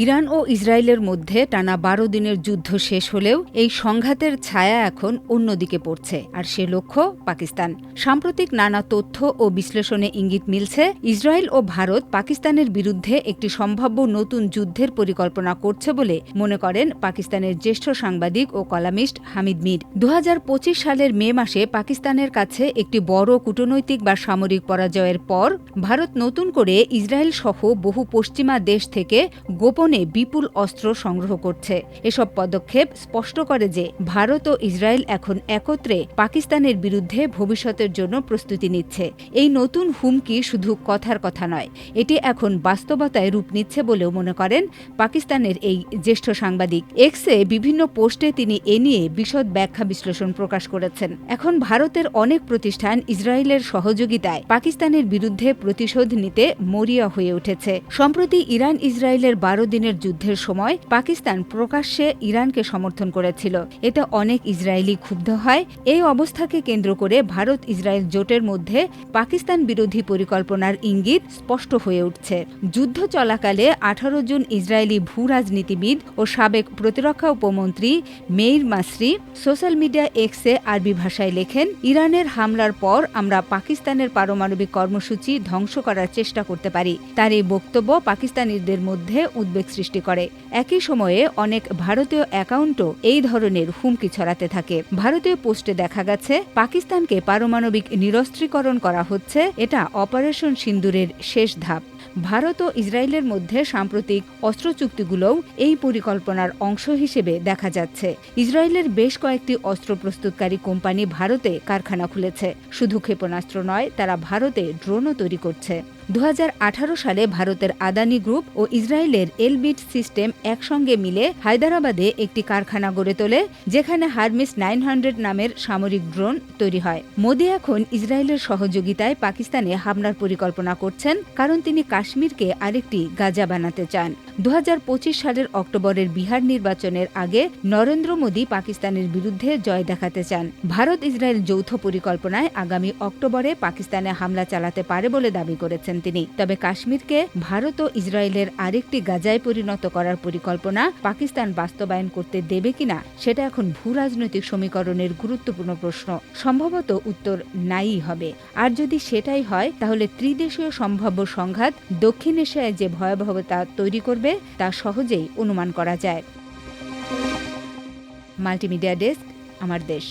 Iran ও ইসরায়েলের মধ্যে টানা ১২ দিনের যুদ্ধ শেষ হলেও এই সংঘাতের ছায়া এখন অন্যদিকে পড়ছে, আর সে লক্ষ্য পাকিস্তান। সাম্প্রতিক নানা তথ্য ও বিশ্লেষণে ইঙ্গিত মিলছে, ইসরায়েল ও ভারত পাকিস্তানের বিরুদ্ধে একটি সম্ভাব্য নতুন যুদ্ধের পরিকল্পনা করছে বলে মনে করেন পাকিস্তানের জ্যেষ্ঠ সাংবাদিক ও কলামিস্ট হামিদ মির। ২০২৫ সালের মে মাসে পাকিস্তানের কাছে একটি বড় কূটনৈতিক বা সামরিক পরাজয়ের পর ভারত নতুন করে ইসরায়েল সহ বহু পশ্চিমা দেশ থেকে গোপনে বিপুল অস্ত্র সংগ্রহ করছে। এসব পদক্ষেপ স্পষ্ট করে যে ভারত ও ইসরায়েল এখন একত্রে পাকিস্তানের বিরুদ্ধে ভবিষ্যতের জন্য প্রস্তুতি নিচ্ছে। এই নতুন হুমকি শুধু কথার কথা নয়, এটি এখন বাস্তবতায় রূপ নিচ্ছে বলেও মনে করেন পাকিস্তানের এই জ্যেষ্ঠ সাংবাদিক। এক্সে বিভিন্ন পোস্টে তিনি এ নিয়ে বিশদ ব্যাখ্যা বিশ্লেষণ প্রকাশ করেছেন। এখন ভারতের অনেক প্রতিষ্ঠান ইসরায়েলের সহযোগিতায় পাকিস্তানের বিরুদ্ধে প্রতিশোধ নিতে মরিয়া হয়ে উঠেছে। সম্প্রতি ইরান ইসরায়েলের ১২ দিনের যুদ্ধের সময় পাকিস্তান প্রকাশ্যে ইরানকে সমর্থন করেছিল। এতে অনেক ইসরায়েলি ক্ষুব্ধ হয়। এই অবস্থাকে কেন্দ্র করে ভারত ইসরায়েল জোটের মধ্যে পাকিস্তান বিরোধী পরিকল্পনার ইঙ্গিত স্পষ্ট হয়ে উঠছে। যুদ্ধ চলাকালে ১৮ জন ইসরায়েলি ভূরাজনীতিবিদ ও সাবেক প্রতিরক্ষা উপমন্ত্রী মেইর মাসরি সোশ্যাল মিডিয়া এক্সে আরবি ভাষায় লেখেন, ইরানের হামলার পর আমরা পাকিস্তানের পারমাণবিক কর্মসূচি ধ্বংস করার চেষ্টা করতে পারি। তার এই বক্তব্য পাকিস্তানিদের মধ্যে উদ্বেগ সৃষ্টি করে। একই সময়ে অনেক ভারতীয় অ্যাকাউন্টও এই ধরনের হুমকি ছড়াতে থাকে। ভারতীয় পোস্টে দেখা গেছে, পাকিস্তানকে পারমাণবিক নিরস্ত্রীকরণ করা হচ্ছে, এটা অপারেশন সিন্দুরের শেষ ধাপ। ভারত ও ইসরায়েলের মধ্যে সাম্প্রতিক অস্ত্র চুক্তিগুলোও এই পরিকল্পনার অংশ হিসেবে দেখা যাচ্ছে। ইসরায়েলের বেশ কয়েকটি অস্ত্র প্রস্তুতকারী কোম্পানি ভারতে কারখানা খুলেছে। শুধু ক্ষেপণাস্ত্র নয়, তারা ভারতে ড্রোনও তৈরি করছে। ২০১৮ সালে ভারতের আদানি গ্রুপ ও ইসরায়েলের এলবিট সিস্টেম একসঙ্গে মিলে হায়দরাবাদে একটি কারখানা গড়ে তোলে, যেখানে হারমিস ৯০০ নামের সামরিক ড্রোন তৈরি হয়। মোদি এখন ইসরায়েলের সহযোগিতায় পাকিস্তানে হামলার পরিকল্পনা করছেন, কারণ তিনি কাশ্মীরকে আরেকটি গাজা বানাতে চান। ২০২৫ সালের অক্টোবরের বিহার নির্বাচনের আগে নরেন্দ্র মোদি পাকিস্তানের বিরুদ্ধে জয় দেখাতে চান। ভারত ইসরায়েল যৌথ পরিকল্পনায় আগামী অক্টোবরে পাকিস্তানে হামলা চালাতে পারে বলে দাবি করেছেন তিনি। তবে কাশ্মীরকে ভারত ও ইসরায়েলের আরেকটি গাজায় পরিণত করার পরিকল্পনা পাকিস্তান বাস্তবায়ন করতে দেবে কিনা, সেটা এখন ভূরাজনৈতিক সমীকরণের গুরুত্বপূর্ণ প্রশ্ন। সম্ভবত উত্তর নাই হবে। আর যদি সেটাই হয়, তাহলে ত্রিদেশীয় সম্ভাব্য সংঘাত দক্ষিণ এশিয়ায় যে ভয়াবহতা তৈরি করবে তা সহজেই অনুমান করা যায়। মাল্টিমিডিয়া ডেস্ক, আমার দেশ।